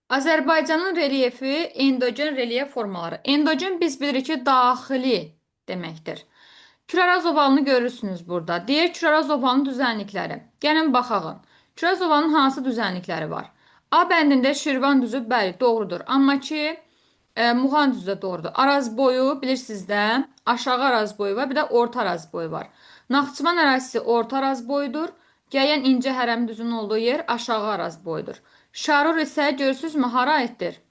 Azərbaycanın relyefi endogen relyef formaları. Endogen biz bilirik ki, daxili deməkdir. Küraraz ovalını görürsünüz burada. Deyir Küraraz ovalının düzənlikləri. Gəlin baxaq. Küraraz ovalının hansı düzənlikləri var? A bəndində Şirvan düzü bəli doğrudur. Amma ki Muğan düzü də doğrudur. Araz boyu bilirsiniz də aşağı araz boyu var, bir də orta araz boyu var. Naxçıvan ərazisi orta araz boyudur. Gəyən incə hərəm düzünün olduğu yer aşağı araz boyudur. Şarur isə görürsünüzmü hara aiddir?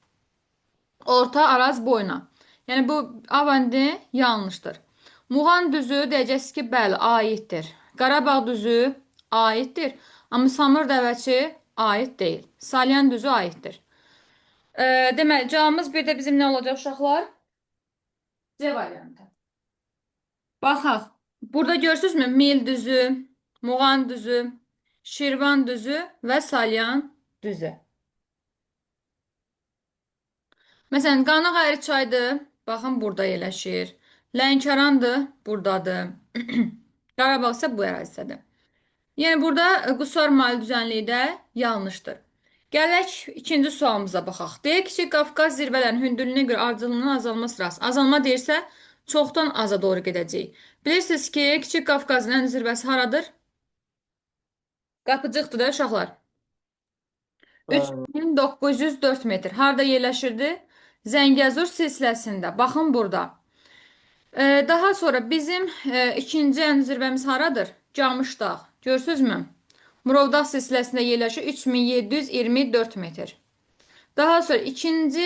Orta araz boyuna. Yəni bu A bəndi yanlışdır. Muğan düzü deyəcəksiniz ki, bəli, aiddir. Qarabağ düzü aiddir. Amma Samır dəvəçi aid deyil. Salyan düzü aiddir. Deməli, cavabımız bir də bizim nə olacaq uşaqlar? C variantı. Baxaq. Burada görürsünüzmü? Mil düzü, Muğan düzü, Şirvan düzü və Salyan düzü. Məsələn, Qanağayır çaydır. Baxın, burada yerləşir. Lənkərandır, buradadır. Qarabağ isə bu ərazidədir. Yəni, burada Qusar mali düzənliyi də yanlışdır. Gələk ikinci sualımıza baxaq. Deyək ki, Qafqaz zirvələrinin hündürlüyünə görə ardıcıllığının azalma sırası. Azalma deyirsə, çoxdan aza doğru gedəcək. Bilirsiniz ki, Kiçik Qafqazın ən zirvəsi haradır? Qapıcıqdır da uşaqlar. Bəli. 3904 metr. Harada yerləşirdi? Zəngəzur silsiləsində. Baxın burada. Daha sonra bizim ikinci ən zirvəmiz haradır? Camışdağ. Görürsünüzmü? Murovdağ silsiləsində yerləşir 3724 metr. Daha sonra üçüncü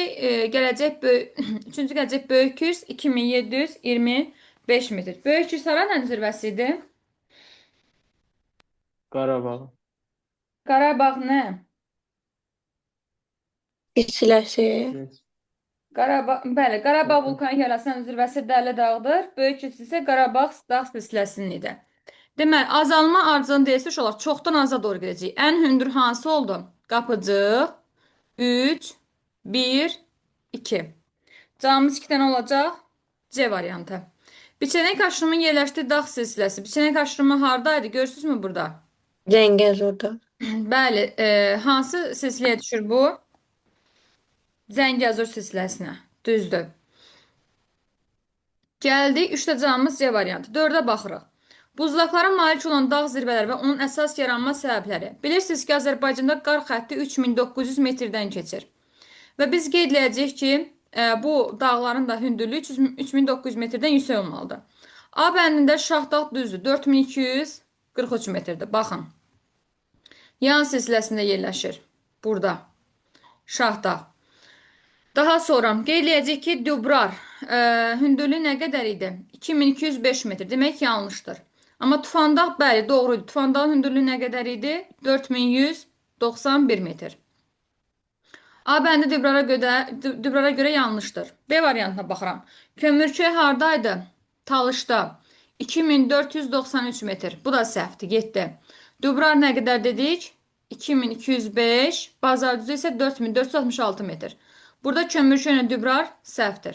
gələcək Böyük Kürs 2725 metr. Böyük Kürs haranın zirvəsi idi? Qarabağ. Qarabağ nə? Silsiləsi. Evet. Bəli, Qarabağ vulkan yarasının zirvəsi Dəli dağıdır. Böyük Kürs isə Qarabağ dağ silsiləsinin idi. Deməli, azalma ardıcıllığını deyirsə, uşaqlar çoxdan aza doğru gedəcək. Ən hündür hansı oldu? Qapıcıq 3, 1, 2. Cavabımız 2 dənə olacaq. C variantı. Biçənek aşırımın yerləşdiyi dağ silsiləsi. Biçənek aşırımı haradaydı? Görürsünüzmü burada? Zəngəzurda. Bəli, hansı silsiləyə düşür bu? Zəngəzur silsiləsinə. Düzdür. Gəldik, 3də cavabımız C variantı. 4-ə baxırıq. Buzlaqlara malik olan dağ zirvələri və onun əsas yaranma səbəbləri. Bilirsiniz ki, Azərbaycanda qar xətti 3900 metrdən keçir. Və biz qeyd edəcəyik ki, bu dağların da hündürlüyü 3900 metrdən yüksək olmalıdır. A bəndində Şahdağ düzdür, 4243 metrdir. Baxın. Yan silsiləsində yerləşir. Burada. Şahdağ. Daha sonra qeyd edəcəyik ki, Dübrar hündürlüyü nə qədər idi? 2205 metr. Demək yanlışdır. Amma Tufandağ bəli doğruydu. Tufandağın hündürlüyü nə qədər idi? 4191 metr. A bəndi Dübrara görə yanlışdır. B variantına baxıram. Kömürçay hardaydı? Talışda. 2493 metr. Bu da səhvdir. 7. Dübrar nə qədər dedik? 2205. Bazar düzü isə 4466 metr. Burada kömürçay Dübrar səhvdir.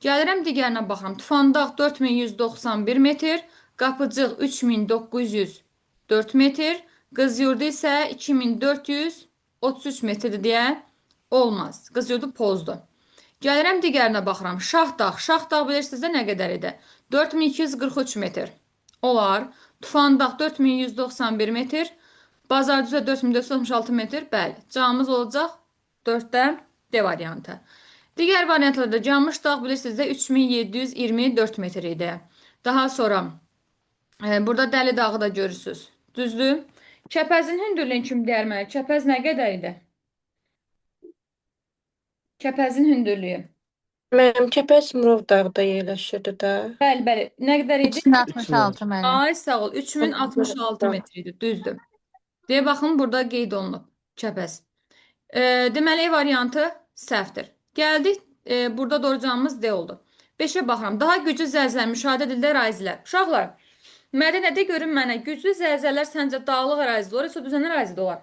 Gəlirəm digərinə baxıram. Tufandağ 4191 metr. Qapıcıq 3904 metr. Qızyurdu isə 2433 metrdir deyə olmaz. Qızyurdu pozdur. Gəlirəm digərinə baxıram. Şahdağ. Şahdağ bilirsiniz də nə qədər idi? 4243 metr. Olar. Tufandağ 4191 metr. Bazarcıza 4466 metr. Bəli. Cavabımız olacaq 4-də D variantı. Digər variantlarda Camışdağ bilirsiniz də 3724 metr idi. Daha sonra burada Dəli dağı da görürsünüz. Düzdür? Kəpəzin hündürlüyünü kim deyərməli? Kəpəz nə qədər idi? Kəpəzin hündürlüyü. Mənim Kəpəz Murovdağda yerləşirdi də. Bəli, bəli. Nə qədər idi? 3066 müəllim. Ay, sağ ol. 3066 metr idi. Düzdür. Deyə baxın, burada qeyd olunub. Kəpəz. Deməli, variantı səhvdir. Gəldik. Burada doğru cavabımız D oldu. 5-ə baxıram. Daha güclü zəlzələ müşahidə edildi ərazilər. Uşaqlar, mədəniyyətdə görün mənə, güclü zəlzələlər səncə dağlıq ərazidə olar, yoxsa düzənli ərazidə olar?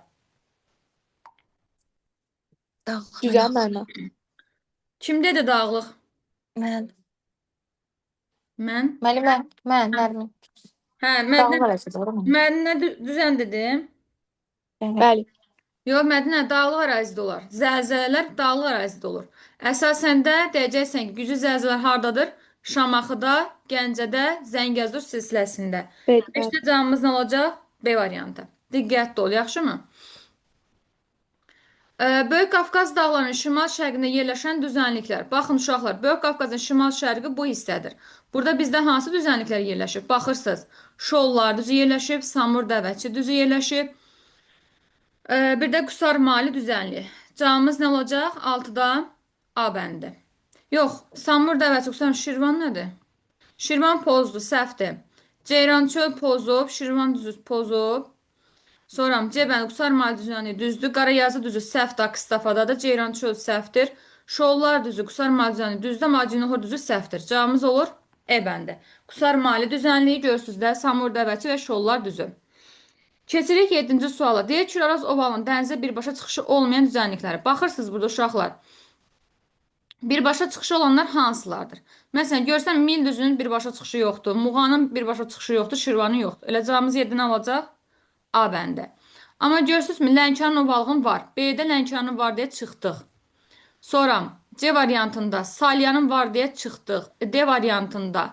Güzel məna. Kim dedi dağlıq? Mən. Mən. Müəllim, mən, Nərmin. Hə, Dağlı arası doğru mu? mən nə düzən dedim? Bəli. Yox, Mədinə dağlıq ərazidə olar. Zəlzələlər dağlıq ərazidə olur. Əsasən də deyəcəksən ki, güclü zəlzələlər hardadır? Şamaxıda, Gəncədə, Zəngəzur silsiləsində. Bedvar. 5-də cavabımız nə olacaq? B variantı. Diqqətli ol, yaxşımı? Böyük Qafqaz dağlarının şimal-şərqində yerləşən düzənliklər. Baxın uşaqlar, Böyük Qafqazın şimal-şərqi bu hissədir. Burada bizdə hansı düzənliklər yerləşib? Baxırsınız, Şollar düzü yerləşib, Samur Dəvəçi düzü yerləşib. Bir də Qusar Mali düzənliyi. Cavabımız nə olacaq? 6-da A bəndi. Yox, Samur Dəvəçi, Qusar Şirvan nədir? Şirvan pozdu, səhvdir. Ceyrançöl pozub, Şirvan düzü pozub. Sonra C bəndi, Qusar Mali düzənliyi düzdür. Qarayazı düzü səhvdir, Akstafadadır. Ceyrançöl səhvdir. Şollar düzü, Qusar Mali düzənliyi düzdür. Amma Cinohor düzü səhvdir. Cavabımız olur E bəndi. Qusar Mali düzənliyi görürsünüz də, Samur Dəvəçi və Şollar düzü. Keçirik 7-ci suala. Deyir ki, Araz ovalının dənizə birbaşa çıxışı olmayan düzənlikləri. Baxırsınız burada uşaqlar. Birbaşa çıxışı olanlar hansılardır? Məsələn, görsən Mil düzünün birbaşa çıxışı yoxdur. Muğanın birbaşa çıxışı yoxdur. Şirvanın yoxdur. Elə cavabımız 7-nə alacaq A bəndə. Amma görürsünüzmü? Lənkəran ovalığın var. B-də Lənkəranın var deyə çıxdıq. Sonra C variantında Salyanın var deyə çıxdıq. D variantında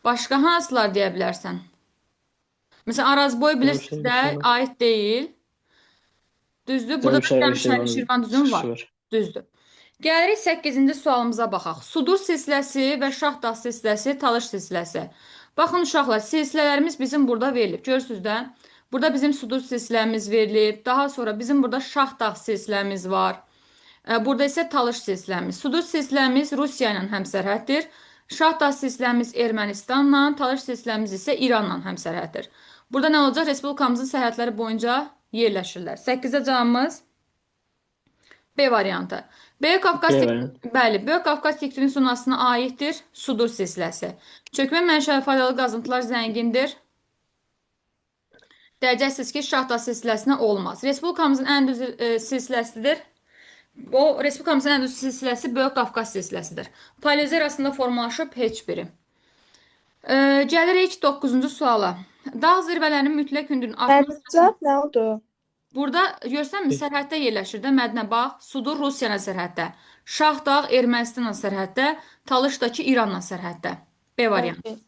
başqa hansılar deyə bilərsən? Məsələn, Arazboy bilirsiniz də aid deyil. Düzdür. Burada da Gəncənin Şirvan düzünün var. Düzdür. Gəlirik 8-ci sualımıza baxaq. Sudur silsiləsi və Şahdağ silsiləsi, Talış silsiləsi. Baxın uşaqlar, silsilələrimiz bizim burada verilib. Görürsünüz də? Burada bizim Sudur silsiləmiz verilib. Daha sonra bizim burada Şahdağ silsiləmiz var. Burada isə Talış silsiləmiz. Sudur silsiləmiz Rusiya ilə həmsərhəddir. Şahdağ silsiləmiz Ermənistanla, Talış silsiləmiz isə İranla həmsərhəddir. Burada nə olacaq? Respublikamızın sərhədləri boyunca yerləşirlər. 8-də cavabımız B variantı. Böyük Qafqaz tektonik zonasına aiddir Sudur silsiləsi. Çökmə mənşəli faydalı qazıntılar zəngindir. Deyəcəksiniz ki, Şahdağ silsiləsinə olmaz. Respublikamızın ən düz silsiləsidir. Respublikamızın ən düz silsiləsi Böyük Qafqaz silsiləsidir. Paleozerasında formalaşıb heç biri. Gəlirik 9-cu suala. Dağ zirvələrinin mütləq hündürlüyünün artması. Cavab nə oldu? Burada görsənmi sərhəddə yerləşir də Mədinə bax. Sudur Rusiyanın sərhəddə. Şahdağ Ermənistanla sərhəddə. Talışdakı İranla sərhəddə. B variantı.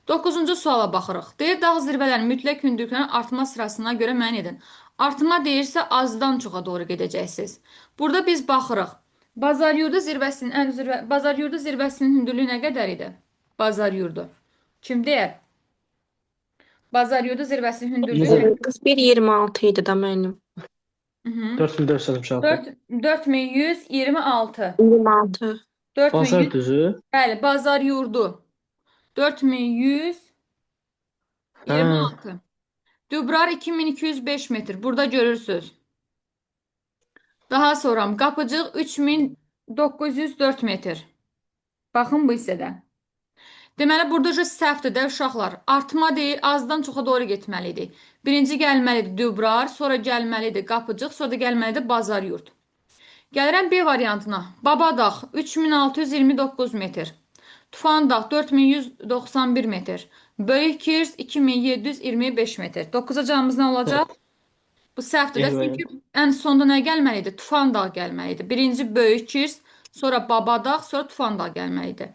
9-cu suala baxırıq. Deyir dağ zirvələrinin mütləq hündürlüklərinin artma sırasına görə müəyyən edin. Artma deyirsə azdan çoxa doğru gedəcəksiniz. Burada biz baxırıq. Bazaryurdu zirvəsinin hündürlüyü nə qədər idi? Bazaryurdu. Kim deyər? Bazaryurdu zirvəsinin hündürlüyü 1.26 idi da mənim. 4466. 4126. 26. 4100. Bazar düzü. Bəli, Bazaryurdu. 4126. Dübrar 2205 metr. Burada görürsünüz. Daha sonra Qapıcıq 3904 metr. Baxın bu hissədə. Deməli, burada səhvdir də uşaqlar. Artma deyil, azdan çoxa doğru getməlidir. Birinci gəlməlidir Dübrar, sonra gəlməlidir Qapıcıq, sonra da gəlməlidir Bazaryurd. Gəlirəm B variantına. Babadağ 3629 metr. Tufandağ 4191 metr. Böyük Kirs 2725 metr. 9-a cavabımız nə olacaq? Bu səhvdir də. Çünki ən sonda nə gəlməlidir? Tufandağ gəlməlidir. Birinci Böyük Kirs, sonra Babadağ, sonra Tufandağ gəlməlidir.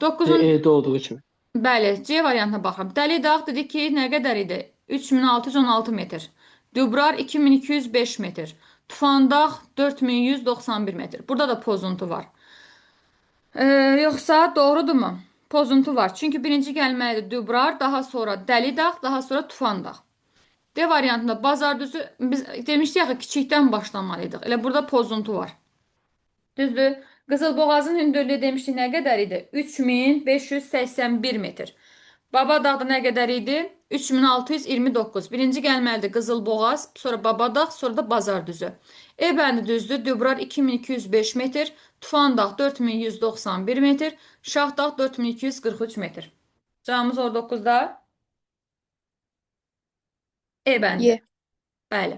9-un E'de olduğu için. Bəli, C variantına baxıram. Dəli Dağ dedi ki, nə qədər idi? 3616 metr. Dübrar 2205 metr. Tufandağ 4191 metr. Burada da pozuntu var. Yoxsa doğrudurmu? Pozuntu var. Çünki birinci gəlməlidir Dübrar, daha sonra Dəli Dağ, daha sonra Tufandağ. D variantında Bazardüzü biz demişdik axı kiçikdən başlamalıydıq. Elə burada pozuntu var. Düzdür? Qızılboğazın hündürlüyü demişdik nə qədər idi? 3581 metr. Babadağda nə qədər idi? 3629. Birinci gəlməlidir Qızılboğaz, sonra Babadağ, sonra da Bazardüzü. E bəndi düzdür. Dübrar 2205 metr, Tufandağ 4191 metr, Şahdağ 4243 metr. Cavabımız orada 9-da. E bəndi. Y. Bəli.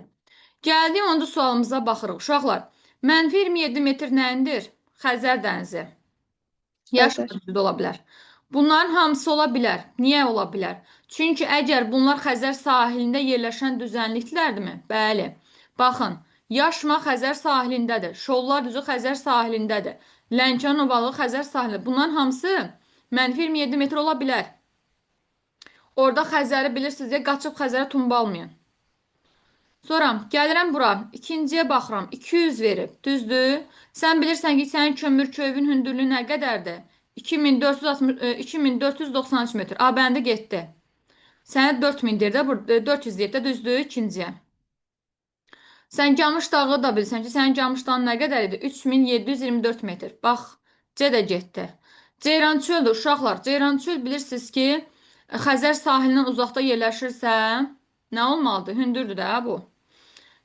Gəldik 10-cu sualımıza baxırıq. Uşaqlar, -27 metr nəyindir? Xəzər dənizi. Yaş ölçüsü ola bilər. Bunların hamısı ola bilər. Niyə ola bilər? Çünki əgər bunlar Xəzər sahilində yerləşən düzənliklərdirmi? Bəli. Baxın, Yaşma Xəzər sahilindədir. Şollar düzü Xəzər sahilindədir. Lənkəran ovalı Xəzər sahilində. Bunların hamısı -27 metr ola bilər. Orada Xəzəri bilirsiniz deyə qaçıb Xəzərə tumbalmayın. Sonra gəlirəm bura. İkinciyə baxıram. 200 verib. Düzdür? Sən bilirsən ki, sənin kömür köyün hündürlüyü nə qədərdir? 2493 metr. A bəndə getdi. Sənə 4000 deyir də, 400 deyir də, düzdür? İkinciyə. Sən Camış dağı da bilirsən ki, sənin Camış dağın nə qədər idi? 3724 metr. Bax, C də getdi. Ceyrançöldür, uşaqlar. Ceyrançöl bilirsiniz ki, Xəzər sahilindən uzaqda yerləşirsə, nə olmalıdır? Hündürdür də bu.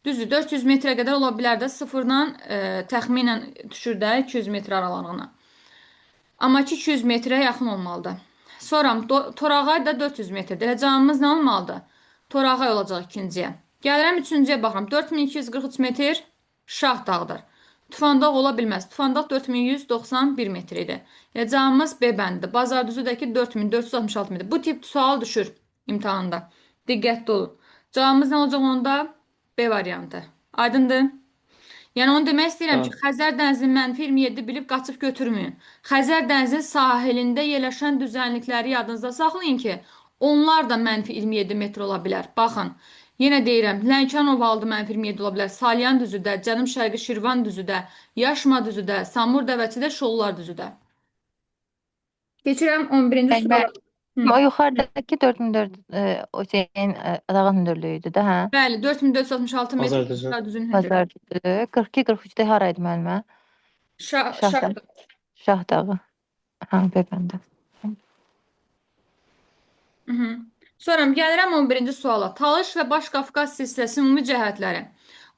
Düzdür, 400 metrə qədər ola bilər də, sıfırdan təxminən düşür də 200 metr aralığına. Amma ki 200 metrə yaxın olmalıdır. Sonra Torağay da 400 metrdir. Elə canımız nə olmalıdır? Torağay olacaq ikinciyə. Gəlirəm üçüncüyə baxıram. 4243 metr Şahdağdır. Tufandağ ola bilməz. Tufandağ 4191 metr idi. Elə canımız B bəndidir. Bazardüzüdəki 4466 metr. Bu tip sual düşür imtahanda. Diqqətli olun. Cavabımız nə olacaq onda? B variantı. Aydındır? Yəni onu demək istəyirəm ki, Bəli. Xəzər dənizinin -27 bilib qaçıb götürməyin. Xəzər dənizinin sahilində yerləşən düzənlikləri yadınızda saxlayın ki, onlar da -27 metr ola bilər. Baxın, yenə deyirəm, Lənkəran ovalıdır -27 ola bilər. Salyan düzüdə, Cənub-Şərqi Şirvan düzüdə, Yaşma düzüdə, Samur Dəvəçidə, Şollar düzüdə. Keçirəm 11-ci Bəli, suala. bəli. O yuxarıdakı 4400 o şeyin dağın hündürlüyüdür də, hə? Bəli, 4466 metr Bazardüzü. düzün hündürlüyü. Bazar düzü. 42-43-də haraydı müəllimə? Şahdağ. Şah dağı. Ha, bəndə. Sonra gəlirəm 11-ci suala. Talış və Baş Qafqaz silsiləsinin ümumi cəhətləri.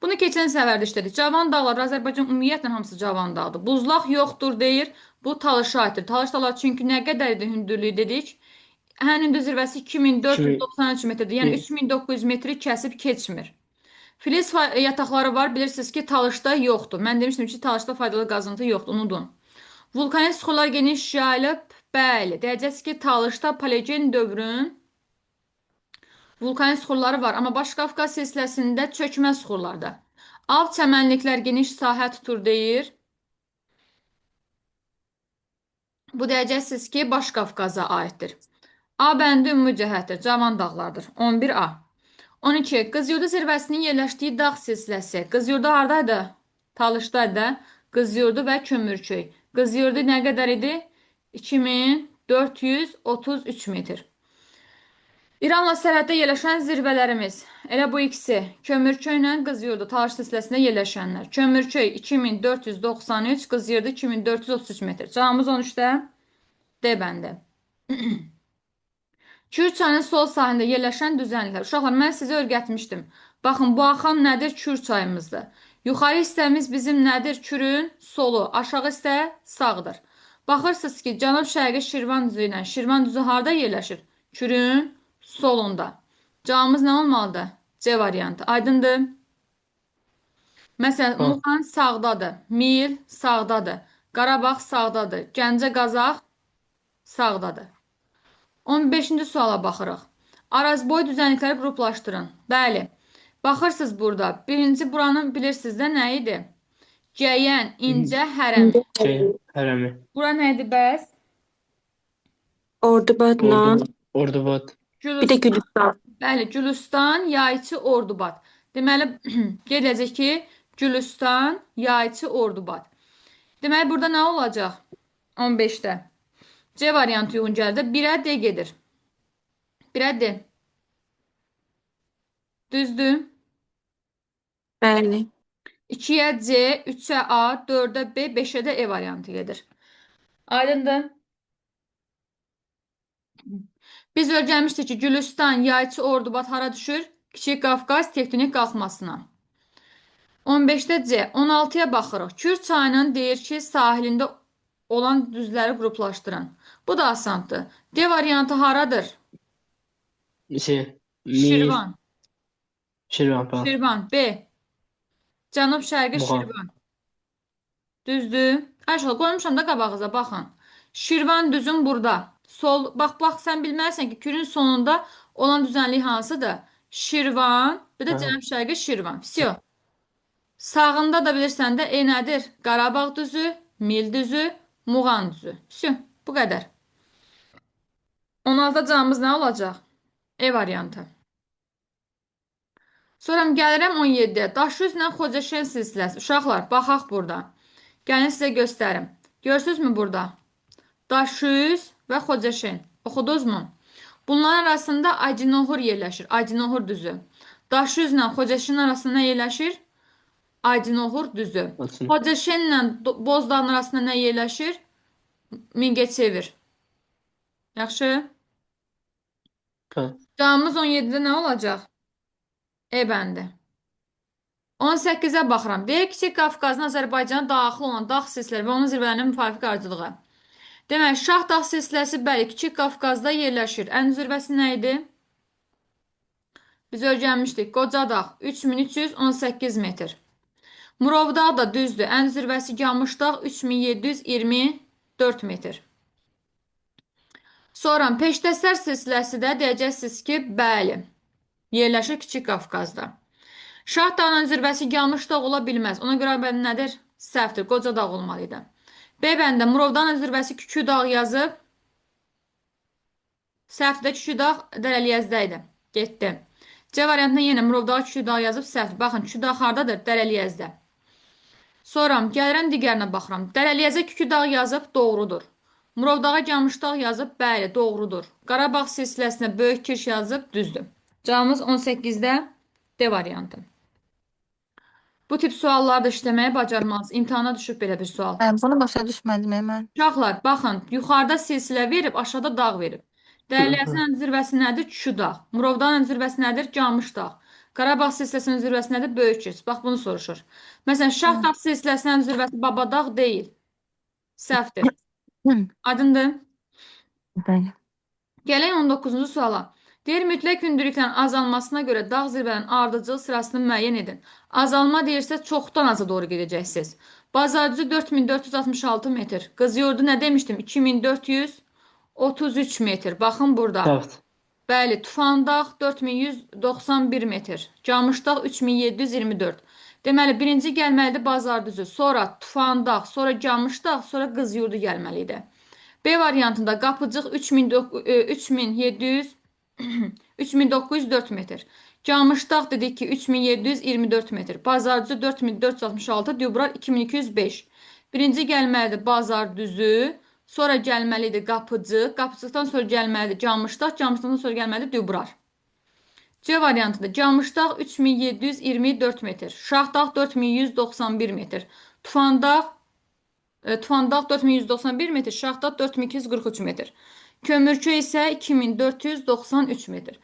Bunu keçən səfərdə işlədik. Cavan dağlar, Azərbaycan ümumiyyətlə hamısı cavan dağdır. Buzlaq yoxdur deyir. Bu Talışa aiddir. Talış dağlar çünki nə qədər idi hündürlüyü dedik. Ən hündür zirvəsi 2493 metrdir. Yəni 3900 metri kəsib keçmir. Filiz yataqları var. Bilirsiniz ki, Talışda yoxdur. Mən demişdim ki, Talışda faydalı qazıntı yoxdur. Unudun. Vulkanik suxurlar geniş yayılıb. Bəli. Deyəcəksiniz ki, Talışda paleogen dövrün vulkanik suxurları var. Amma Baş Qafqaz silsiləsində çökmə suxurlardır. Alt çəmənliklər geniş sahə tutur deyir. Bu deyəcəksiniz ki, Baş Qafqaza aiddir. A bəndi ümumi cəhətdir. Cavan dağlardır. 11A. 12. Qızyurdu zirvəsinin yerləşdiyi dağ silsiləsi. Qızyurdu hardaydı? Talışdaydı. Qızyurdu və Kömürköy. Qızyurdu nə qədər idi? 2433 metr. İranla sərhəddə yerləşən zirvələrimiz. Elə bu ikisi. Kömürköy ilə Qızyurdu Talış silsiləsində yerləşənlər. Kömürköy 2493, Qızyurdu 2433 metr. Cavabımız 13-də D bəndi. Kür çayının sol sahilində yerləşən düzənliklər. Uşaqlar, mən sizə öyrətmişdim. Baxın, bu axan nədir? Kür çayımızdır. Yuxarı hissəmiz bizim nədir? Kürün solu. Aşağı hissə sağdır. Baxırsınız ki, Cənub-Şərqi Şirvan düzü ilə Şirvan düzü harda yerləşir? Kürün solunda. Cavabımız nə olmalıdır? C variantı. Aydındır? Məsələn, Muğan sağdadır. Mil sağdadır. Qarabağ sağdadır. Gəncə Qazaq sağdadır. 15-ci suala baxırıq. Arazboy düzənlikləri qruplaşdırın. Bəli. Baxırsınız burada. Birinci buranın bilirsiniz də nə idi? Gəyən, incə, hərəmi. Hərəmi. Bura nə idi bəs? Ordubadla. Ordubad. Bir də Gülüstan. Bəli, Gülüstan, Yayçı, Ordubad. Deməli, gedəcək ki, Gülüstan, Yayçı, Ordubad. Deməli, burada nə olacaq? 15-də. C variantı uyğun gəldi. 1-ə D gedir. 1-ə D. Düzdür. Bəli. 2-yə C, 3-ə A, 4-ə B, 5-ə də E variantı gedir. Aydındır. Biz öyrənmişdik ki, Gülüstan, Yayçı, Ordubad hara düşür? Kiçik Qafqaz tektonik qalxmasına. 15-də C. 16-ya baxırıq. Kür çayının deyir ki, sahilində olan düzləri qruplaşdırın. Bu da asandır. D variantı haradır? Şirvan. Şirvan falan. Şirvan. B. Cənub-Şərqi Muğan. Şirvan. Düzdür. Aşağı qoymuşam da qabağıza baxın. Şirvan düzün burada. Sol, bax, sən bilməlisən ki, Kürün sonunda olan düzənlik hansıdır? Şirvan, bir də Hə. Cənub-Şərqi Şirvan. Всё. Sağında da bilirsən də nədir? Qarabağ düzü, Mil düzü, Muğan düzü. Bu qədər. 16 cavabımız nə olacaq? E variantı. Sonra gəlirəm 17-yə. Daşüzlə Xocaşen silsiləsi. Uşaqlar, baxaq burada. Gəlin sizə göstərim. Görürsünüzmü burada? Daşüz və Xocaşen. Oxudunuzmu? Bunların arasında Acinohur yerləşir. Acinohur düzü. Daşüzlə Xocaşen arasında nə yerləşir? Acinohur düzü. Açın. Xocaşenlə Bozdağın arasında nə yerləşir? Mingəçevir. Yaxşı. Hə. Cavabımız 17-də nə olacaq? E bəndi. 18-ə baxıram. Deyək Kiçik Qafqazın Azərbaycana daxil olan dağ silsilələri və onun zirvələrinin müvafiq ardıcılığı. Demək, Şah dağ silsiləsi bəli Kiçik Qafqazda yerləşir. Ən zirvəsi nə idi? Biz öyrənmişdik. Qocadağ 3318 metr. Murovdağ da düzdür. Ən zirvəsi Camışdağ 3724 metr. Sonra Peştəsər silsiləsi də deyəcəksiniz ki, bəli, yerləşir Kiçik Qafqazda. Şah dağının zirvəsi Camışdağ ola bilməz. Ona görə bəli nədir? Səhvdir. Qocadağ olmalıydı. B bəndə Murovdağın zirvəsi Küküdağ yazıb. Səhvdir. Küküdağ Dərəliyəzdə idi. Getdi. C variantında yenə Murovdağ Küküdağ yazıb səhvdir. Baxın, Küküdağ hardadır? Dərəliyəzdə. Sonra gəlirəm digərinə baxıram. Dərəliyəzə Küküdağ yazıb doğrudur. Murovdağa Camışdağ yazıb bəli, doğrudur. Qarabağ silsiləsinə Böyük Kirş yazıb düzdür. Cavabımız 18-də D variantı. Bu tip suallarda işləməyi bacarmaz. İmtahana düşüb belə bir sual. Bunu başa düşmədim mən. Uşaqlar, baxın, yuxarıda silsilə verib, aşağıda dağ verib. Dərəliyəzin zirvəsi nədir? Küküdağ. Murovdağın zirvəsi nədir? Camışdağ. Qarabağ silsiləsinin zirvəsi nədir? Böyük Kirş. Bax, bunu soruşur. Məsələn, Şahdağ silsiləsinin zirvəsi Babadağ deyil. Səhvdir. Aydındır? Bəli. Gələk 19-cu suala. Deyir, mütləq hündürlüklərin azalmasına görə dağ zirvənin ardıcıl sırasını müəyyən edin. Azalma deyirsə, çoxdan aza doğru gedəcəksiniz. Bazarcı 4466 metr. Qızıyurdu nə demişdim? 2433 metr. Baxın burada. Səhvdir. Bəli, Tufandağ 4191 metr. Camışdağ 3724. Deməli, birinci gəlməlidir Bazardüzü, sonra Tufandağ, sonra Camışdağ, sonra Qızıyurdu gəlməlidir. B variantında Qapıcıq 3904 metr. Camışdağ dedik ki 3724 metr. Bazarcı 4466, Dübrar 2205. Birinci gəlməlidir Bazardüzü, sonra gəlməlidir Qapıcıq, Qapıcıqdan sonra gəlməlidir Camışdağ, Camışdağdan sonra gəlməlidir Dübrar. C variantında Camışdağ 3724 metr, Şahdağ 4191 metr, Tufandağ 4191 metr, Şahdağ 4243 metr. Kömürçü isə 2493 metr.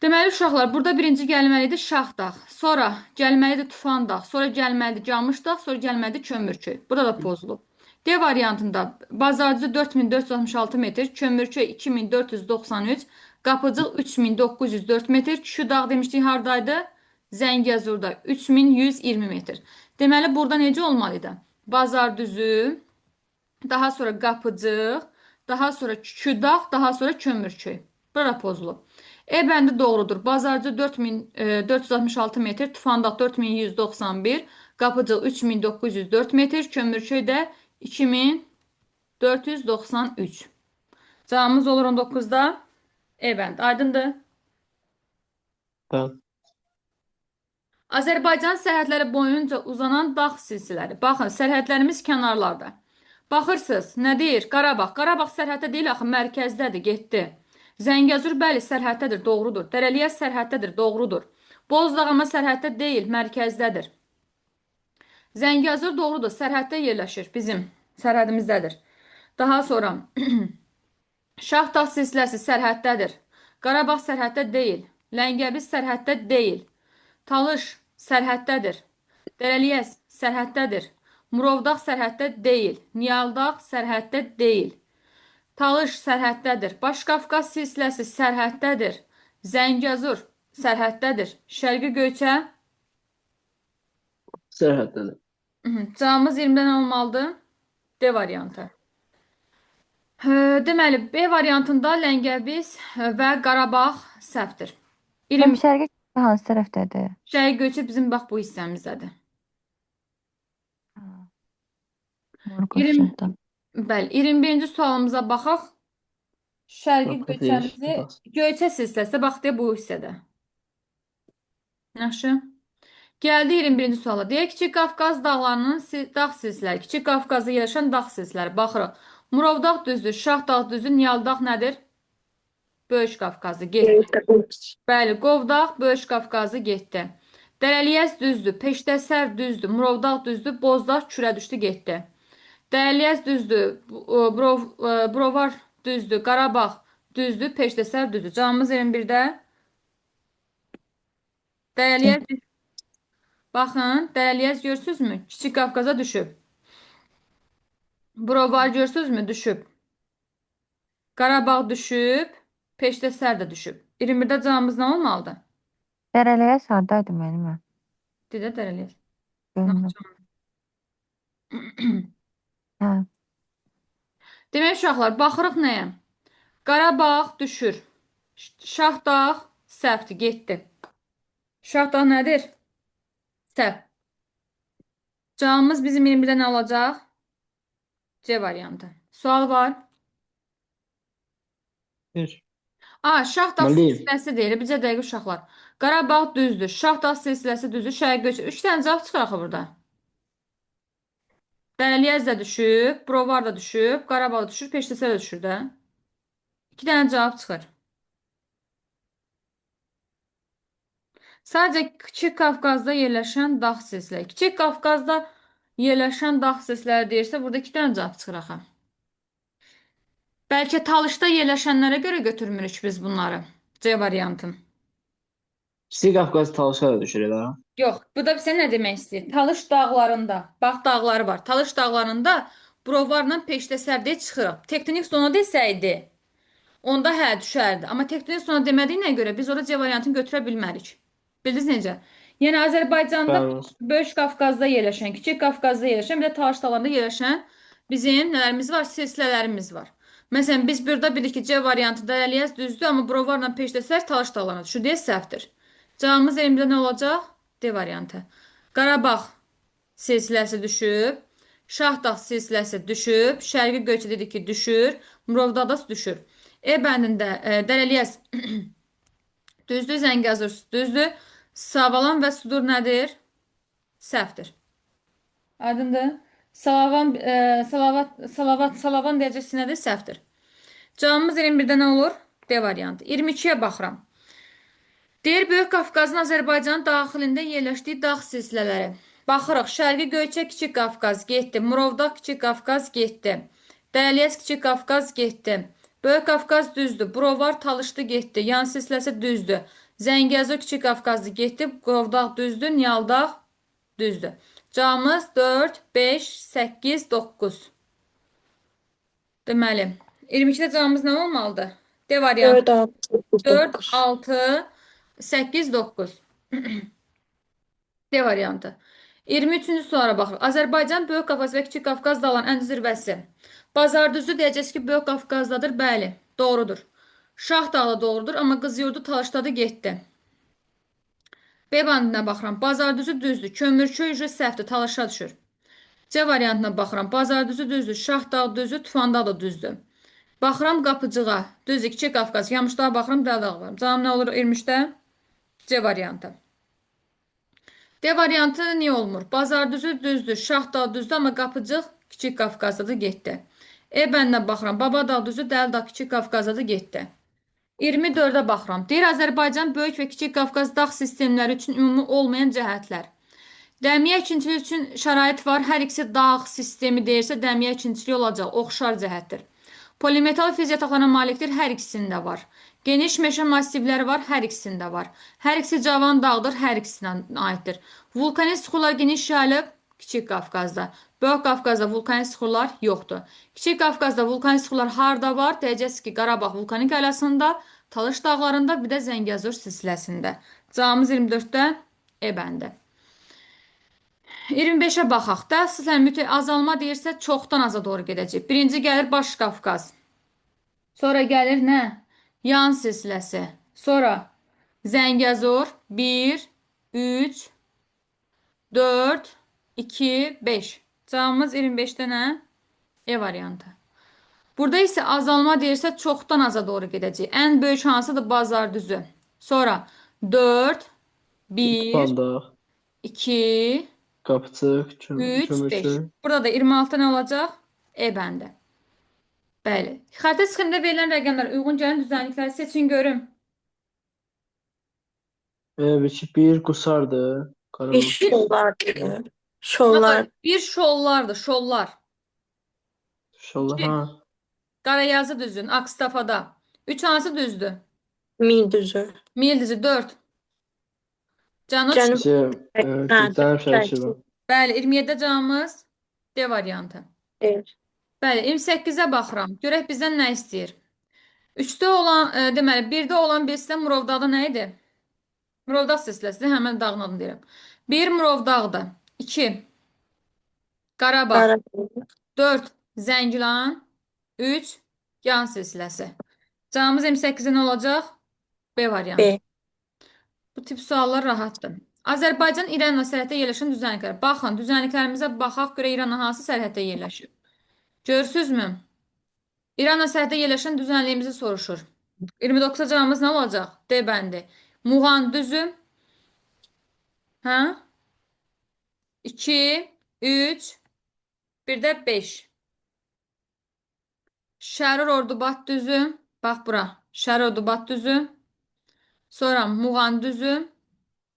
Deməli uşaqlar, burada birinci gəlməlidir Şahdağ, sonra gəlməlidir Tufandağ, sonra gəlməlidir Camışdağ, sonra gəlməlidir Kömürçü. Burada da pozulub. D variantında Bazarcı 4466 metr, Kömürçü 2493, Qapıcıq 3904 metr, Küküdağ demişdik hardaydı? Zəngəzurda 3120 metr. Deməli burada necə olmalıydı? Bazardüzü, daha sonra Qapıcıq, daha sonra Küküdağ, daha sonra Kömürçü. Burada pozulub. E bəndi doğrudur. Bazarcı 4466 metr, Tufandağ 4191, Qapıcıq 3904 metr, Kömürçü də 2493. Cavabımız olur 19-da. E bənd. Aydındır. Bəli. Azərbaycan sərhədləri boyunca uzanan dağ silsilələri. Baxın, sərhədlərimiz kənarlarda. Baxırsınız, nə deyir? Qarabağ. Qarabağ sərhəddə deyil, axı mərkəzdədir, getdi. Zəngəzur, bəli, sərhəddədir, doğrudur. Dərəliyəz sərhəddədir, doğrudur. Bozdağ amma sərhəddə deyil, mərkəzdədir. Zəngəzur doğrudur, sərhəddə yerləşir, bizim sərhədimizdədir. Daha sonra Şahdağ silsiləsi sərhəddədir. Qarabağ sərhəddə deyil. Ləngəbis sərhəddə deyil. Talış sərhəddədir. Dərəliyəz sərhəddədir. Murovdağ sərhəddə deyil. Niyaldağ sərhəddə deyil. Talış sərhəddədir. Başqafqaz silsiləsi sərhəddədir. Zəngəzur sərhəddədir. Şərqi Göyçə Sərhəddədir. cavabımız 20-dən olmalıdır. D variantı. Deməli, B variantında Ləngəbis və Qarabağ səhvdir. Şərqi hansı tərəfdədir? Şərqi Göyçə bizim bax bu hissəmizdədir. Morqov 20, şəhdə. bəli, 21-ci sualımıza baxaq. Şərqi Qafqaz göyçəmizi, yerləşən dağ. göyçə silsiləsi bax deyə bu hissədə. Yaxşı. Gəldi 21-ci suala. Deyək, Kiçik Qafqaz dağlarının dağ silsilələri. Kiçik Qafqazda yerləşən dağ silsilələri. Baxırıq. Murovdağ düzdür, Şahdağ düzdür, Niyaldağ nədir? Böyük Qafqazı getdi. Bəli, Qovdağ Böyük Qafqazı getdi. Dərəliyəz düzdür, Peştəsər düzdür, Murovdağ düzdür, Bozdağ kürə düşdü getdi. Dərəliyəz düzdür, Brovar düzdür, Qarabağ düzdür, Peştəsər düzdür. Cavabımız 21-də. Dərəliyəz, baxın, Dərəliyəz görürsünüzmü? Kiçik Qafqaza düşüb. Brovar görürsünüzmü? Düşüb. Qarabağ düşüb, Peştəsər də düşüb. 21-də cavabımız nə olmalıdır? Dərəliyə sardaydı müəllimə. Dedə Dərəliyəz. Görünür. Hə. Demək uşaqlar, baxırıq nəyə? Qarabağ düşür. Şahdağ səhvdir, getdi. Şahdağ nədir? Səhv. Cavabımız bizim 21-də nə olacaq? C variantı. Sual var. Bir. Şahdağ Müəllim. silsiləsi deyil. Bizə dəqiq uşaqlar. Qarabağ düzdür. Şahdağ silsiləsi düzdür. Şərqi göçü. 3 dənə cavab çıxır axı burada. Dərəliyəz də düşüb. Brovar da düşüb. Qarabağ da düşür. Peştəsər də düşür də. 2 dənə cavab çıxır. Sadəcə Kiçik Qafqazda yerləşən dağ silsilələri. Kiçik Qafqazda yerləşən dağ silsilələri deyirsə, burada 2 dənə cavab çıxır axı. Bəlkə Talışda yerləşənlərə görə götürmürük biz bunları. C variantın. Kiçik Qafqaz Talışa da düşür elə. Yox, bu da bizə nə demək istəyir? Talış dağlarında, bax dağları var. Talış dağlarında Brovarla Peştəsərdə çıxırıq. Tektonik zona desəydi, onda hə düşərdi. Amma tektonik zona demədiyinə görə biz orada C variantını götürə bilmərik. Bildiniz necə? Yəni Azərbaycanda Bəli. Böyük Qafqazda yerləşən, Kiçik Qafqazda yerləşən, bir də Talış dağlarında yerləşən bizim nələrimiz var? Silsilələrimiz var. Məsələn, biz burada bilirik ki, C variantı Dərəliyəz düzdür, amma Brovarla Peştəsər Talış dağlarına düşür deyə səhvdir. Cavabımız 20-də nə olacaq? D variantı. Qarabağ silsiləsi düşüb, Şahdağ silsiləsi düşüb, Şərqi Göyçə dedik ki, düşür, Murovdağ da düşür. E bəndində Dərəliyəz düzdür, Zəngəzur düzdür, Savalan və Sudur nədir? Səhvdir. Aydındır? Salavan deyəcəsi nədir? Səhvdir. Cavabımız 21-də nə olur? D variantı. 22-yə baxıram. Deyir, Böyük Qafqazın Azərbaycanın daxilində yerləşdiyi dağ silsilələri. Baxırıq, Şərqi Göyçə Kiçik Qafqaz getdi, Murovdağ Kiçik Qafqaz getdi, Dərəliyəz Kiçik Qafqaz getdi, Böyük Qafqaz düzdür, Brovar Talışdı getdi, yan silsiləsi düzdür, Zəngəzur Kiçik Qafqazı getdi, Qovdağ düzdür, Niyaldağ düzdür. Cavabımız 4, 5, 8, 9. Deməli, 22-də cavabımız nə olmalıdır? D variantı. 4, 6, 8, 9. D variantı. 23-cü suala baxırıq. Azərbaycan Böyük Qafqaz və Kiçik Qafqaz dağlarının ən zirvəsi. Bazardüzü deyəcəyiz ki, Böyük Qafqazdadır. Bəli, doğrudur. Şah dağı doğrudur, amma Qızıyurdu Talışdadı getdi. B bandına baxıram. Bazardüzü düzdür. Kömürçü ücret səhvdir. Talışa düşür. C variantına baxıram. Bazardüzü düzdür. Şah dağı düzdür. Tufanda da düzdür. Baxıram Qapıcığa. Düzdür. Kiçik Qafqaz. Yamışdağa baxıram. Dağdağa var. Cavab nə olur 23-də? C variantı. D variantı niyə olmur? Bazardüzü düzdür. Şah dağı düzdür, amma Qapıcıq Kiçik Qafqazdadır getdi. E bəndən baxıram. Babadağ düzdür. Dəldağ Kiçik Qafqazdadır getdi. 24-ə baxıram. Deyir Azərbaycan Böyük və Kiçik Qafqaz dağ sistemləri üçün ümumi olmayan cəhətlər. Dəmiyə əkinçiliyi üçün şərait var. Hər ikisi dağ sistemi deyirsə, dəmiyə əkinçiliyi olacaq. Oxşar cəhətdir. Polimetal fez yataqlarına malikdir. Hər ikisində var. Geniş meşə massivləri var. Hər ikisində var. Hər ikisi cavan dağdır. Hər ikisinə aiddir. Vulkanik suxurlar geniş yayılıb Kiçik Qafqazda. Böyük Qafqazda vulkanik suxurlar yoxdur. Kiçik Qafqazda vulkanik suxurlar harda var? Deyəcəksiniz ki, Qarabağ vulkanik ailasında, Talış dağlarında, bir də Zəngəzur silsiləsində. Cavabımız 24-də E bəndi. 25-ə baxaq da. Sizlər mütləq azalma deyirsə, çoxdan aza doğru gedəcək. Birinci gəlir Baş Qafqaz. Sonra gəlir nə? Yan silsiləsi. Sonra Zəngəzur 1, 3, 4, 2, 5. Cavabımız 25 dənə E variantı. Burada isə azalma deyirsə çoxdan aza doğru gedəcək. Ən böyük hansıdır? Bazar düzü. Sonra 4, 1, Panda, 2, Qapıçıq, 3, 5. Kömürçü. Burada da 26 nə olacaq? E bəndi. Bəli. Xəritə sıxımında verilən rəqəmlər uyğun gələn düzənlikləri seçin görüm. Bir Qusardır. Bir Qaramaz. şollardır. Şollar. Bir şollardır, şollar. İnşallah. 2, Ha. Qarayazı düzün, Akstafada. 3 hansı düzdür? Mil düzü. Mil düzü 4. Cənub. Cənub. Cənub şərqi. Bəli, 27 cavabımız D variantı. Evet. Bəli, 28-ə baxıram. Görək bizdən nə istəyir? 3-də olan, deməli, 1-də olan bilsə Murovdağda nə idi? Murovdağ silsiləsidir, həmin dağın adını deyirəm. 1 Murovdağdır. 2 Qarabağ. Qarabağ. 4 Zəngilan. 3 Yan silsiləsi. Cavabımız 28-ə nə olacaq? B variantı. B. Bu tip suallar rahatdır. Azərbaycan İranla sərhəddə yerləşən düzənliklər. Baxın, düzənliklərimizə baxaq görə İranla hansı sərhəddə yerləşir? Görürsünüzmü? İranla sərhəddə yerləşən düzənliyimizi soruşur. 29 cavabımız nə olacaq? D bəndi. Muğan düzü. Hə? 2, 3, bir də 5. Şərur Ordubad düzü. Bax bura. Şərur Ordubad düzü. Sonra Muğan düzü.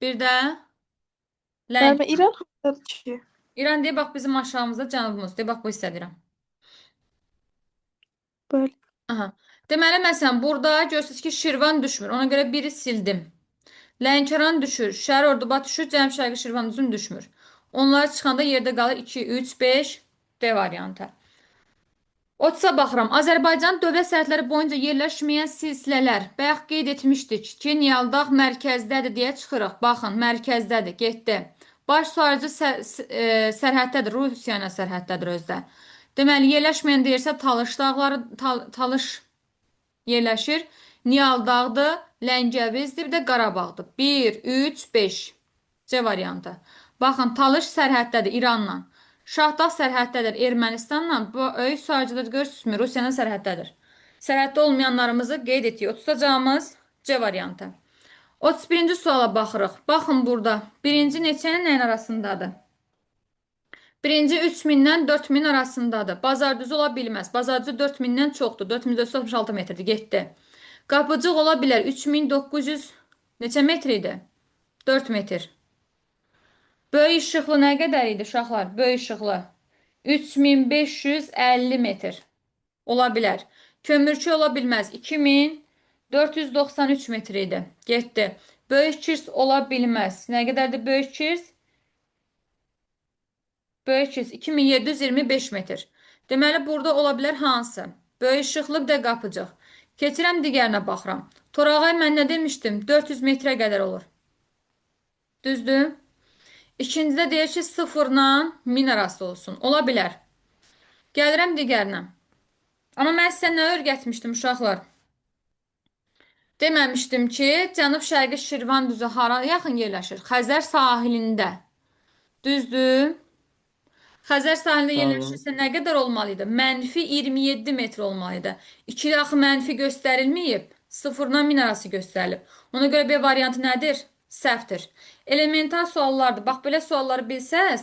Bir də Lənkəran. Bəli, İran hardadır ki? İran deyə bax bizim aşağımızda cənubumuz. Deyə bax bu hissədirəm. Bəli. Aha. Deməli, məsələn, burada görürsünüz ki, Şirvan düşmür. Ona görə biri sildim. Lənkəran düşür, Şəhər Ordubad düşür, Cənub Şərqi Şirvan düzün düşmür. Onlar çıxanda yerdə qalır 2, 3, 5 D variantı. 30-a baxıram. Azərbaycan dövlət sərhədləri boyunca yerləşməyən silsilələr. Bayaq qeyd etmişdik ki, Niyaldağ mərkəzdədir deyə çıxırıq. Baxın, mərkəzdədir, getdi. Baş suarıcı sərhəddədir, Rusiya ilə sərhəddədir özdə. Deməli, yerləşməyən deyirsə Talış dağları, Talış yerləşir. Niyal dağdır, Ləngəvizdir, bir də Qarabağdır. 1, 3, 5 C variantı. Baxın, Talış sərhəddədir İranla. Şahdağ sərhəddədir Ermənistanla. Bu öyük suarcıda görürsünüzmü? Rusiya ilə sərhəddədir. Sərhəddə olmayanlarımızı qeyd etdik. 30 cavabımız C variantı. 31-ci suala baxırıq. Baxın burada. Birinci neçənin nəyin arasındadır? Birinci 3000-dən 4000 arasındadır. Bazar düzü ola bilməz. Bazar düzü 4000-dən çoxdur. 4466 metrdir. Getdi. Qapıcıq ola bilər. 3900 neçə metr idi? 4 metr. Böyük işıqlı nə qədər idi uşaqlar? Böyük işıqlı. 3550 metr. Ola bilər. Kömürçü ola bilməz. 2493 metr idi. Getdi. Böyük kirs ola bilməz. Nə qədərdir böyük kirs? Böyük kirs 2725 metr. Deməli, burada ola bilər hansı? Böyük işıqlı bir də qapıcıq. Keçirəm digərinə baxıram. Torağay mən nə demişdim? 400 metrə qədər olur. Düzdür? İkincidə deyir ki, 0-la 1000 arası olsun. Ola bilər. Gəlirəm digərinə. Amma mən sizə nə öyrətmişdim uşaqlar? Deməmişdim ki, Cənub-Şərqi Şirvan düzü hara yaxın yerləşir? Xəzər sahilində. Düzdür? Xəzər sahilində yerləşirsə nə qədər olmalıydı? Mənfi 27 metr olmalıydı. 2 axı mənfi göstərilməyib. 0-dan 1000 arası göstərilib. Ona görə B variantı nədir? Səhvdir. Elementar suallardır. Bax, belə sualları bilsəz,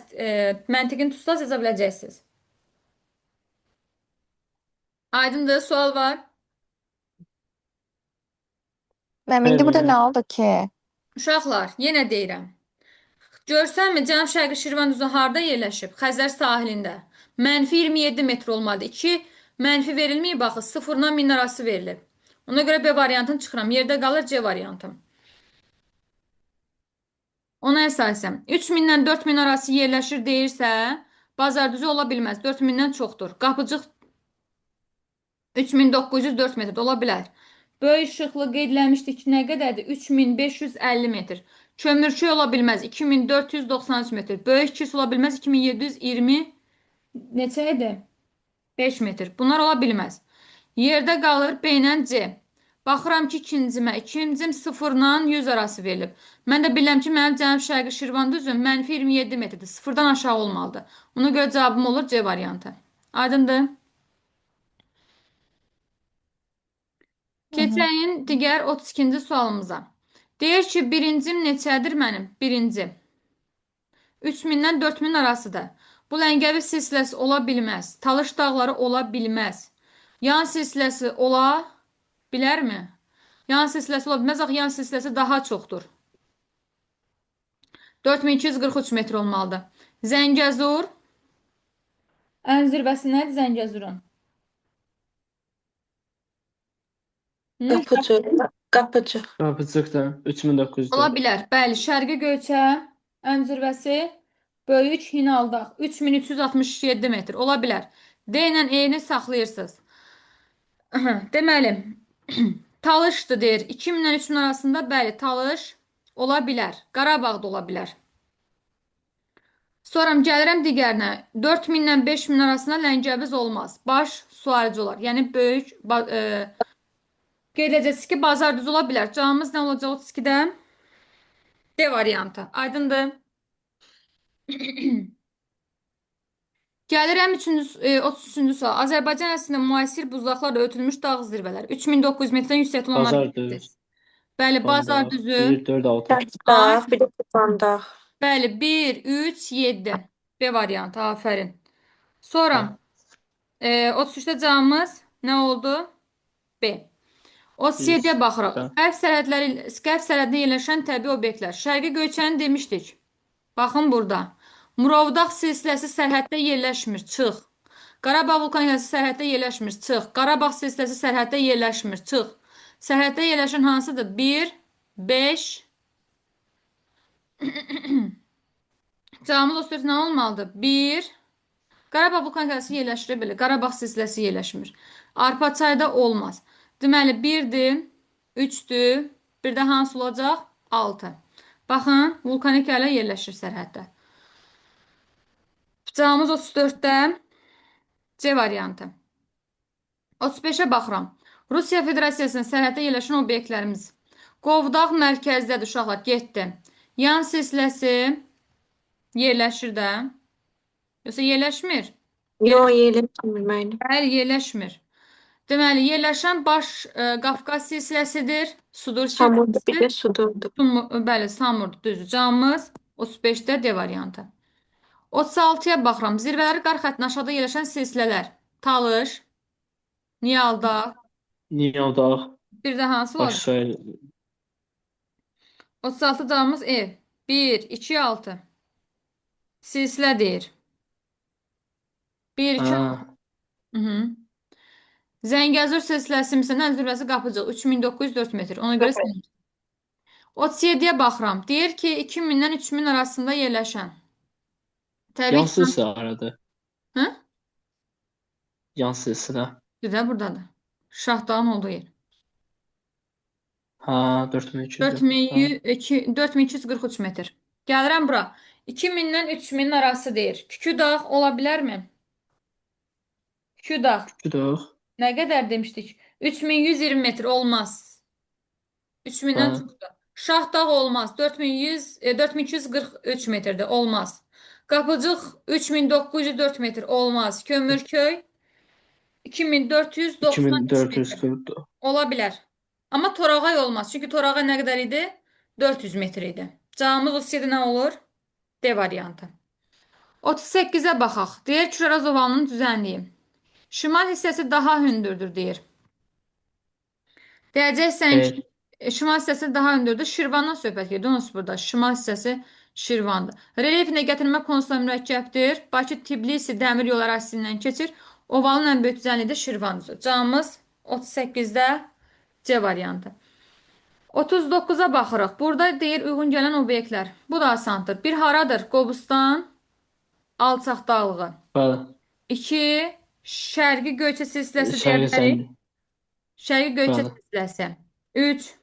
məntiqin tutsaz yaza biləcəksiniz. Aydındır, sual var. Mənim indi burada Bəli. nə oldu ki? Uşaqlar, yenə deyirəm. Görsənmi, Cənub-Şərqi Şirvan düzü harda yerləşib? Xəzər sahilində. Mənfi 27 metr olmalıdır. 2 mənfi verilməyib, baxı, 0-dan 1000 arası verilib. Ona görə B variantını çıxıram. Yerdə qalır C variantım. Ona əsasən 3000-dən 4000 arası yerləşir deyirsə, bazar düzü ola bilməz. 4000-dən çoxdur. Qapıcıq 3904 metr ola bilər. Böyük işıqlı qeydləmişdik ki, nə qədərdir? 3550 metr. Kömürçü ola bilməz. 2493 metr. Böyük kirs ola bilməz. 2720 neçə idi? 5 metr. Bunlar ola bilməz. Yerdə qalır B ilə C. Baxıram ki ikincimə. İkincim 0-la 100 arası verilib. Mən də bilirəm ki, mənim cənub şərqi Şirvan düzüm mənfi 27 metrdir. Sıfırdan aşağı olmalıdır. Ona görə cavabım olur C variantı. Aydındır. Keçəyin digər 32-ci sualımıza. Deyir ki, birincim neçədir mənim? Birinci. 3000-dən 4000 arasıdır. Bu Ləngəvi silsiləsi ola bilməz. Talış dağları ola bilməz. Yan silsiləsi ola bilərmi? Yan silsiləsi ola bilməz. Axı yan silsiləsi daha çoxdur. 4243 metr olmalıdır. Zəngəzur. Ən zirvəsi nədir Zəngəzurun? Hı? Qapıcı. Qapıcı. Qapıcıqdır. 3900-dür. Ola bilər. Bəli, Şərqi Göyçə ən zirvəsi Böyük Hinaldağ 3367 metr. Ola bilər. D ilə E-ni saxlayırsınız. Deməli, Talışdır deyir. 2000 ilə 3000 arasında bəli, Talış ola bilər. Qarabağ da ola bilər. Sonra gəlirəm digərinə. 4000 ilə 5000 arasında Ləngəviz olmaz. Baş suarıcı olar. Yəni böyük qeyd edəcəksiniz ki, bazar düz ola bilər. Cavabımız nə olacaq 32-də? D variantı. Aydındır. Gəlirəm 33-cü sual. Azərbaycan ərazisində müasir buzlaqlarla örtülmüş dağ zirvələri. 3900 metrdən yüksəkdə olanlar Bazar belirtilir. düz. Bəli, bazar Dağ. düzü. 1, 4, 6. Dağ. Bir də Qazandağ. Bəli, 1, 3, 7. B variantı. Afərin. Sonra 33-də cavabımız nə oldu? B. 37-yə baxırıq. Qərb sərhədində yerləşən təbii obyektlər. Şərqi Göyçəni demişdik. Baxın burada. Murovdağ silsiləsi sərhəddə yerləşmir. Çıx. Qarabağ vulkanikası sərhəddə yerləşmir. Çıx. Qarabağ silsiləsi sərhəddə yerləşmir. Çıx. Sərhəddə yerləşən hansıdır? 1, 5. Cavabımız 34 nə olmalıdır? 1. Qarabağ vulkanikası yerləşir belə. Qarabağ silsiləsi yerləşmir. Arpaçayda olmaz. Deməli 1-dir, 3-dür. Bir də hansı olacaq? 6. Baxın, vulkanik ələ yerləşir sərhəddə. Cavabımız 34-də C variantı. 35-ə baxıram. Rusiya Federasiyasının sərhəddə yerləşən obyektlərimiz. Qovdağ mərkəzdədir uşaqlar, getdi. Yan silsiləsi yerləşir də. Yoxsa yerləşmir? Yox, yerləşmir mənim. Bəli, yerləşmir. Deməli, yerləşən baş Qafqaz silsiləsidir. Sudur Samurdu, bir də silsiləsidir. Sudurdu. Bəli, Samurdu düzdür. Cavabımız 35-də D variantı. 36-ya baxıram. Zirvələri qar xəttinə aşağıda yerləşən silsilələr. Talış, Niyaldağ, Niyaldağ. bir də hansı olacaq? Başşəhər. 36 cavabımız E. 1, 2, 6. Silsilə deyir. 1, 2, 6. Ha. Zəngəzur silsiləsi misalən zirvəsi Qapıcıq 3904 metr. Ona görə sən. 37-yə baxıram. Deyir ki, 2000-dən 3000 arasında yerləşən. Təbii Yan ki, silsilə aradı. hə? Yan silsilə. Bir də buradadır. Şahdağın olduğu yer. Ha, 4200. 4243 metr. Gəlirəm bura. 2000-dən 3000 arası deyir. Küküdağ ola bilərmi? Küküdağ. Dağ. Nə qədər demişdik? 3120 metr olmaz. 3000-dən Hə. çoxdur. Şahdağ olmaz. 4243 metrdə olmaz. Qapıcıq 3904 metr olmaz. Kömürköy 2493 metr 2440. ola bilər. Amma Torağay olmaz. Çünki Torağay nə qədər idi? 400 metr idi. Cavabımız 37 nə olur? D variantı. 38-ə baxaq. Deyir Kürəraz ovalının düzənliyi. Şimal hissəsi daha hündürdür deyir. Deyəcəksən ki, şimal hissəsi daha hündürdür. Şirvandan söhbət gedir. Onun burada şimal hissəsi Şirvandır. Relyefinə gətirmə konusunda mürəkkəbdir. Bakı Tbilisi dəmir yolu ərazisindən keçir. Ovalın ən böyük düzənliyi də Şirvandır. Cavabımız 38-də C variantı. 39-a baxırıq. Burada deyir uyğun gələn obyektlər. Bu da asandır. Bir haradır? Qobustan, alçaq dağlığı. Bəli. 2. Şərqi Göyçə silsiləsi deyə Şərqi bilərik. səndi. Şərqi Göyçə Bəli. silsiləsi. 3.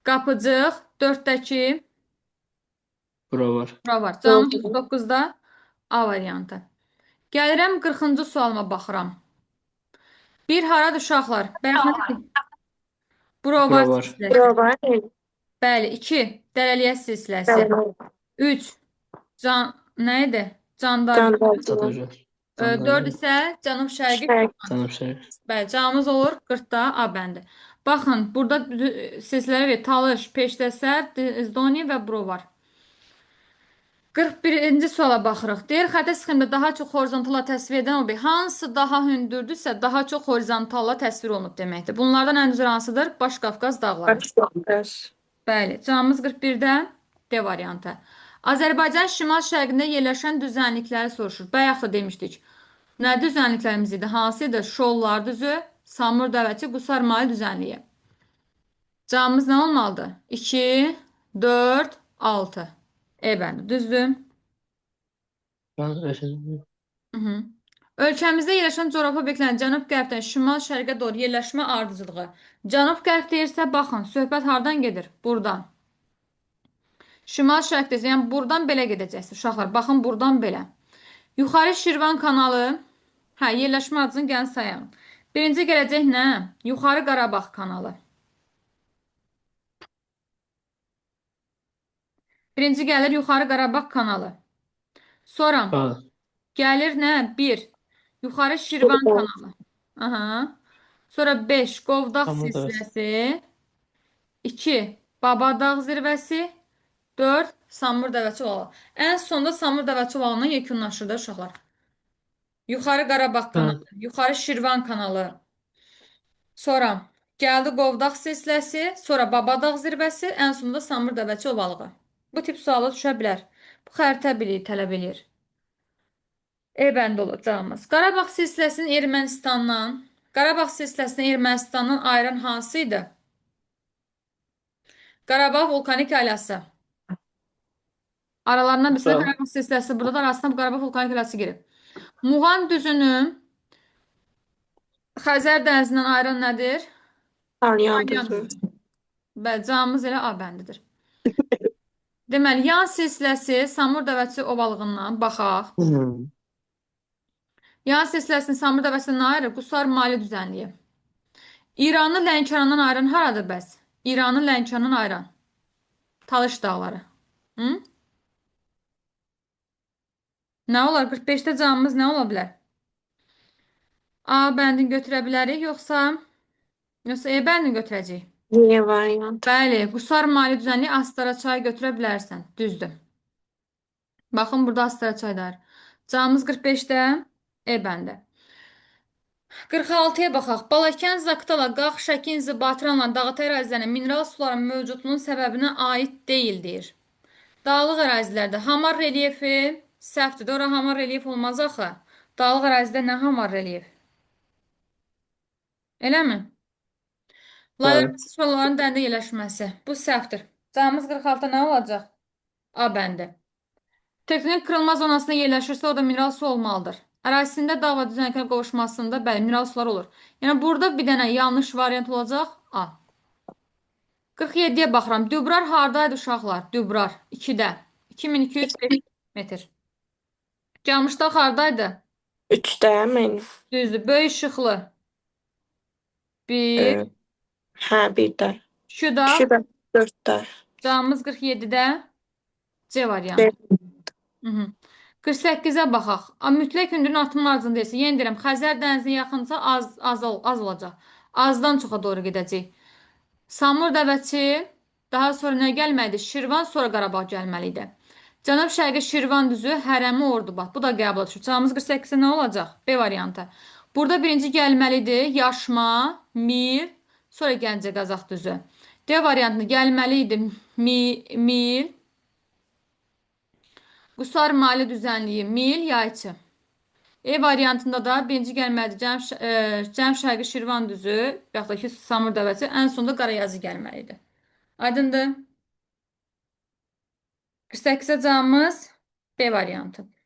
Qapıcıq. 4-dəki Bura var. bura var. Cavabımız 39-da A variantı. Gəlirəm 40-cı sualıma baxıram. Bir haradır uşaqlar? Bayaq nə dedik? Brovar Brovar. silsiləsi. Provar. Bəli, 2. Dərəliyəz silsiləsi. 3. Can nə idi? Candar. Candarcılar. Çatıcı. 4 isə cənub-şərqi. Şərq. Cənub şərq. Bəli, cavabımız olur 40-da A bəndi. Baxın, burada silsilələr var. Talış, Peştəsər, Zdoni və Brovar. 41-ci suala baxırıq. Deyir, xəttə sxemdə daha çox horizontala təsvir edən obyekt hansı daha hündürdürsə, daha çox horizontala təsvir olunub deməkdir. Bunlardan ən düzgün hansıdır? Baş Qafqaz dağları. Başqafqaz. Bəli, cavabımız 41-də D variantı. Azərbaycan şimal-şərqində yerləşən düzənlikləri soruşur. Bayaq da demişdik. Nə düzənliklərimiz idi? Hansı idi? Şollar düzü, Samur Dəvəti, Qusar Mali düzənliyi. Cavabımız nə olmalıdır? 2, 4, 6. E bəndi, düzdür. Hı -hı. Ölkəmizdə yerləşən coğrafi obyektlərin cənub-qərbdən şimal-şərqə doğru yerləşmə ardıcılığı. Cənub-qərb deyirsə, baxın, söhbət hardan gedir? Buradan. Şimal-şərq deyirsə, yəni buradan belə gedəcəksiniz, uşaqlar. Baxın, buradan belə. Yuxarı Şirvan kanalı, yerləşmə ardıcını gəlin sayalım. Birinci gələcək nə? Yuxarı Qarabağ kanalı. Birinci gəlir Yuxarı Qarabağ kanalı. Sonra gəlir nə? 1. Yuxarı Şirvan kanalı. Aha. Sonra 5. Qovdaq Samur silsiləsi. 2. Babadağ zirvəsi. 4. Samur Dəvəçi ovalı. Ən sonda Samur Dəvəçi ovalından yekunlaşır da uşaqlar. Yuxarı Qarabağ kanalı. Yuxarı Şirvan kanalı. Sonra gəldi Qovdaq silsiləsi. Sonra Babadağ zirvəsi. Ən sonda Samur Dəvəçi ovalığı. Bu tip suala düşə bilər. Bu xəritə biliyi tələb eləyir. E bəndə olacağımız. Qarabağ silsiləsinin Ermənistandan ayıran hansı idi? Qarabağ vulkanik ailəsi. Aralarından birisində Qarabağ silsiləsi, burada da arasında Qarabağ vulkanik ailəsi girib. Muğan düzünü Xəzər dənizindən ayıran nədir? Alyan Yan düzü. düzü. Bəli, cavabımız elə A bəndidir. Deməli, yan silsiləsi Samur Dəvəçi ovalığından baxaq. Yan silsiləsinin Samur Dəvəçindən ayırır Qusar Mali düzənliyi. İranı Lənkərandan ayıran haradır bəs? İranı Lənkərandan ayıran. Talış dağları. Hı? Nə olar? 45-də cavabımız nə ola bilər? A bəndini götürə bilərik, yoxsa E bəndini götürəcəyik? Niyə variant? Bəli, Qusar Mali düzənliyi Astara çayı götürə bilərsən. Düzdür. Baxın, burada Astara çaydır. Cavabımız 45-də E bəndi. 46-ya baxaq. Balakən, Zaqatala, Qax, Şəkin, Zıbatıranla dağıtı ərazilərin mineral suların mövcudluğunun səbəbinə aid deyil, deyir. Dağlıq ərazilərdə hamar relyefi səhvdir. Ora hamar relyef olmaz axı. Dağlıq ərazidə nə hamar relyef? Eləmi? Laylarası suların dərində yerləşməsi. Bu səhvdir. Cavabımız 46-da nə olacaq? A bəndi. Tektonik qırılma zonasında yerləşirsə, o da mineral su olmalıdır. Ərazisində dağ və düzənliklər qovuşmasında bəli, mineral sular olur. Yəni, burada bir dənə yanlış variant olacaq A. 47-yə baxıram. Dübrar haradaydı uşaqlar? Dübrar 2-də. 2205 metr. Camışdağ haradaydı? 3-də mən. Düzdür. Böyük işıqlı. 1. Hə, 1-də. Şuda. 2-də, 4-də. Cavabımız 47-də C variantı. 48-ə baxaq. Mütləq hündürlüyün artımın ardıcında isə, yenə deyirəm, Xəzər dənizinə yaxınsa az olacaq. Azdan çoxa doğru gedəcək. Samur Dəvəçi, daha sonra nə gəlməlidir? Şirvan, sonra Qarabağ gəlməlidir. Cənub-şərqi Şirvan düzü, Hərəmi Ordubad. Bu da qəbul düşür. Cavabımız 48-də nə olacaq? B variantı. Burada birinci gəlməlidir. Yaşma, Mir, sonra Gəncə Qazax düzü. D variantında gəlməli idi Mil, Qusar Mali düzənliyi Mil, Yayçı. E variantında da birinci gəlməlidir Cənub-şərqi Şirvan düzü, yaxud da ki Samur Dəvəçi, ən sonunda Qarayazı gəlməlidir. Aydındır? 48-ə cavabımız B variantı.